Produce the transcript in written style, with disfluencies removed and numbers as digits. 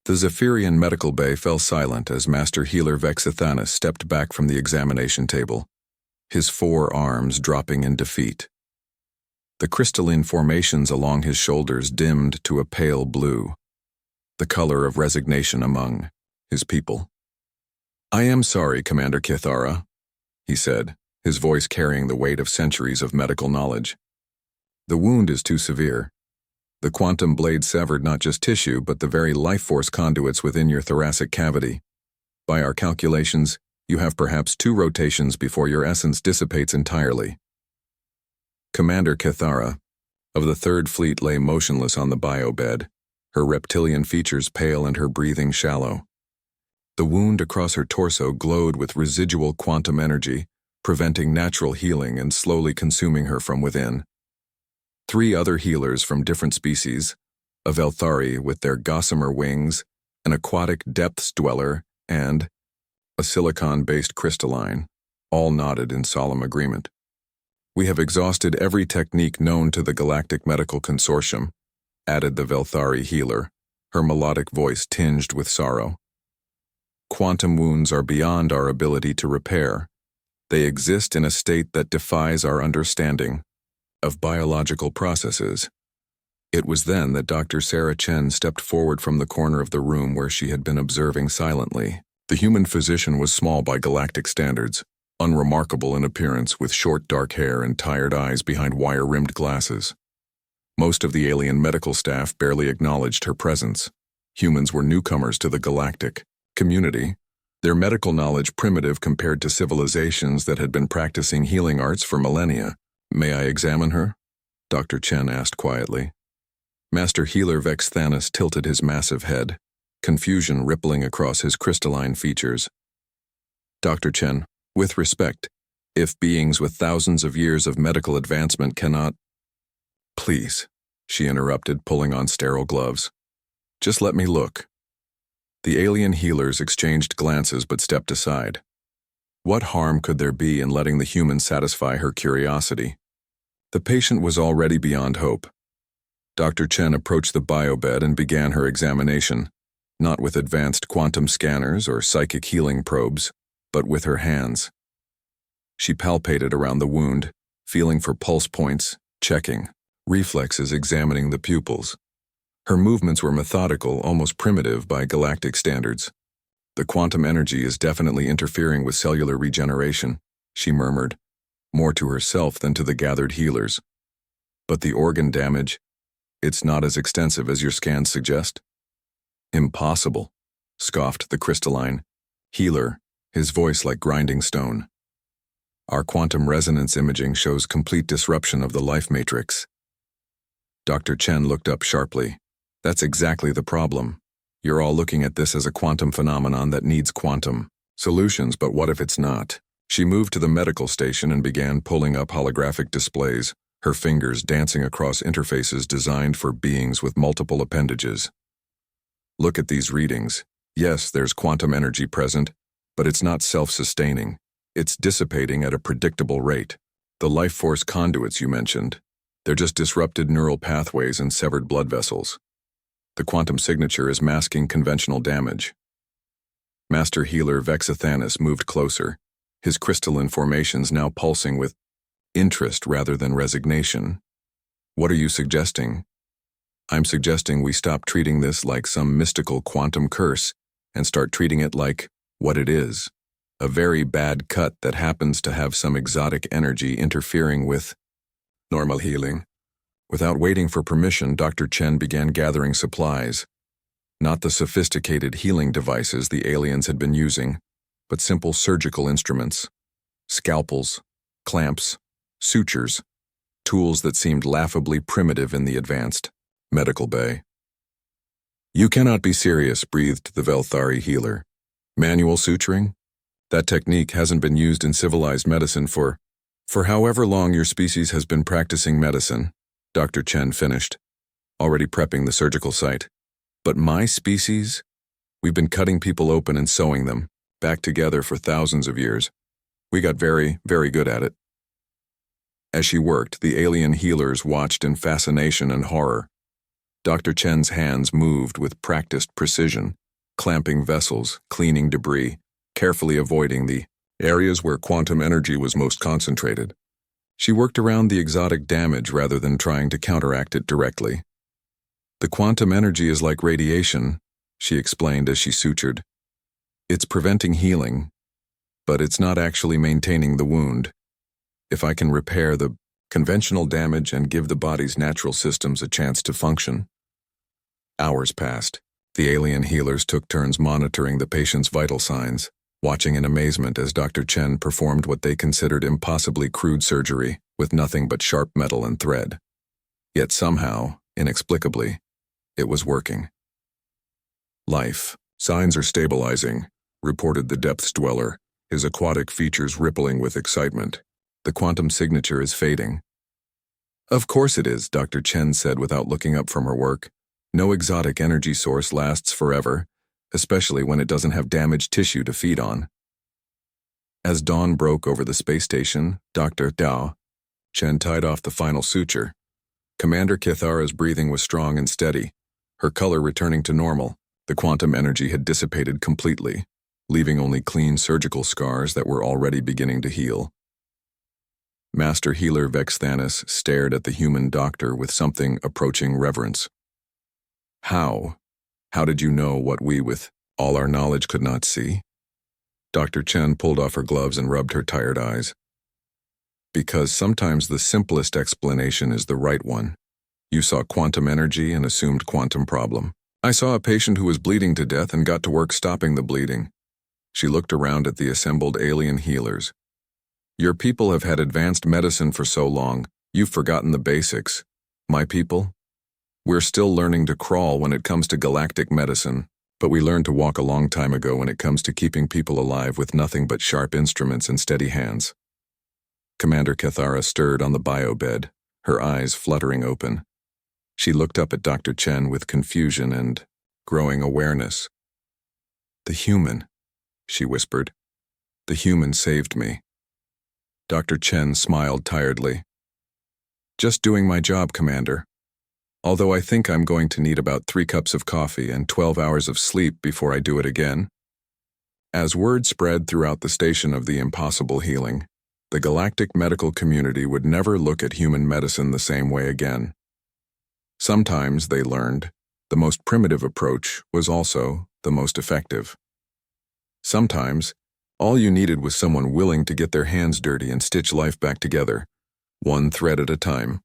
The Zephyrian medical bay fell silent as Master Healer Vexithanus stepped back from the examination table, his 4 arms dropping in defeat. The crystalline formations along his shoulders dimmed to a pale blue, the color of resignation among his people. "I am sorry, Commander Kithara," he said, his voice carrying the weight of centuries of medical knowledge. "The wound is too severe. The quantum blade severed not just tissue, but the very life force conduits within your thoracic cavity. By our calculations, you have perhaps 2 rotations before your essence dissipates entirely." Commander Kithara of the 3rd Fleet lay motionless on the bio-bed, her reptilian features pale and her breathing shallow. The wound across her torso glowed with residual quantum energy, preventing natural healing and slowly consuming her from within. 3 other healers from different species, a Velthari with their gossamer wings, an aquatic depths dweller, and a silicon-based crystalline, all nodded in solemn agreement. "We have exhausted every technique known to the Galactic Medical Consortium," added the Velthari healer, her melodic voice tinged with sorrow. "Quantum wounds are beyond our ability to repair. They exist in a state that defies our understanding of biological processes." It was then that Dr. Sarah Chen stepped forward from the corner of the room where she had been observing silently. The human physician was small by galactic standards, unremarkable in appearance with short dark hair and tired eyes behind wire-rimmed glasses. Most of the alien medical staff barely acknowledged her presence. Humans were newcomers to the galactic community, their medical knowledge primitive compared to civilizations that had been practicing healing arts for millennia. "May I examine her?" Dr. Chen asked quietly. Master Healer Vexithanus tilted his massive head, confusion rippling across his crystalline features. "Dr. Chen, with respect, if beings with thousands of years of medical advancement cannot—" "Please," she interrupted, pulling on sterile gloves. "Just let me look." The alien healers exchanged glances but stepped aside. What harm could there be in letting the human satisfy her curiosity? The patient was already beyond hope. Dr. Chen approached the bio-bed and began her examination, not with advanced quantum scanners or psychic healing probes, but with her hands. She palpated around the wound, feeling for pulse points, checking, reflexes examining the pupils. Her movements were methodical, almost primitive by galactic standards. "The quantum energy is definitely interfering with cellular regeneration," she murmured, more to herself than to the gathered healers. "But the organ damage, it's not as extensive as your scans suggest?" "Impossible," scoffed the crystalline healer, his voice like grinding stone. "Our quantum resonance imaging shows complete disruption of the life matrix." Dr. Chen looked up sharply. "That's exactly the problem. You're all looking at this as a quantum phenomenon that needs quantum solutions, but what if it's not?" She moved to the medical station and began pulling up holographic displays, her fingers dancing across interfaces designed for beings with multiple appendages. "Look at these readings. Yes, there's quantum energy present, but it's not self-sustaining. It's dissipating at a predictable rate. The life force conduits you mentioned, they're just disrupted neural pathways and severed blood vessels. The quantum signature is masking conventional damage." Master Healer Vexithanus moved closer, his crystalline formations now pulsing with interest rather than resignation. "What are you suggesting?" "I'm suggesting we stop treating this like some mystical quantum curse and start treating it like what it is, a very bad cut that happens to have some exotic energy interfering with normal healing." Without waiting for permission, Dr. Chen began gathering supplies. Not the sophisticated healing devices the aliens had been using, but simple surgical instruments, scalpels, clamps, sutures, tools that seemed laughably primitive in the advanced medical bay. "You cannot be serious," breathed the Velthari healer. "Manual suturing? That technique hasn't been used in civilized medicine for however long your species has been practicing medicine," Dr. Chen finished, already prepping the surgical site. "But my species? We've been cutting people open and sewing them back together for thousands of years. We got very, very good at it." As she worked, the alien healers watched in fascination and horror. Dr. Chen's hands moved with practiced precision, clamping vessels, cleaning debris, carefully avoiding the areas where quantum energy was most concentrated. She worked around the exotic damage rather than trying to counteract it directly. The quantum energy is like radiation, she explained as she sutured. It's preventing healing, but it's not actually maintaining the wound. If I can repair the conventional damage and give the body's natural systems a chance to function. Hours passed. The alien healers took turns monitoring the patient's vital signs, watching in amazement as Dr. Chen performed what they considered impossibly crude surgery with nothing but sharp metal and thread. Yet somehow, inexplicably, it was working. Life. Signs are stabilizing, reported the depths dweller, his aquatic features rippling with excitement. The quantum signature is fading. Of course it is, Dr. Chen said without looking up from her work. No exotic energy source lasts forever, especially when it doesn't have damaged tissue to feed on. As dawn broke over the space station, Dr. Chen tied off the final suture. Commander Kithara's breathing was strong and steady, her color returning to normal. The quantum energy had dissipated completely, leaving only clean surgical scars that were already beginning to heal. Master Healer Vexthanis stared at the human doctor with something approaching reverence. How did you know what we, with all our knowledge, could not see? Dr. Chen pulled off her gloves and rubbed her tired eyes. Because sometimes the simplest explanation is the right one. You saw quantum energy and assumed quantum problem. I saw a patient who was bleeding to death and got to work stopping the bleeding. She looked around at the assembled alien healers. Your people have had advanced medicine for so long, you've forgotten the basics. My people? We're still learning to crawl when it comes to galactic medicine, but we learned to walk a long time ago when it comes to keeping people alive with nothing but sharp instruments and steady hands. Commander Kithara stirred on the bio bed, her eyes fluttering open. She looked up at Dr. Chen with confusion and growing awareness. The human, she whispered. The human saved me. Dr. Chen smiled tiredly. Just doing my job, Commander. Although I think I'm going to need about 3 cups of coffee and 12 hours of sleep before I do it again. As word spread throughout the station of the impossible healing, the galactic medical community would never look at human medicine the same way again. Sometimes, they learned, the most primitive approach was also the most effective. Sometimes, all you needed was someone willing to get their hands dirty and stitch life back together, one thread at a time.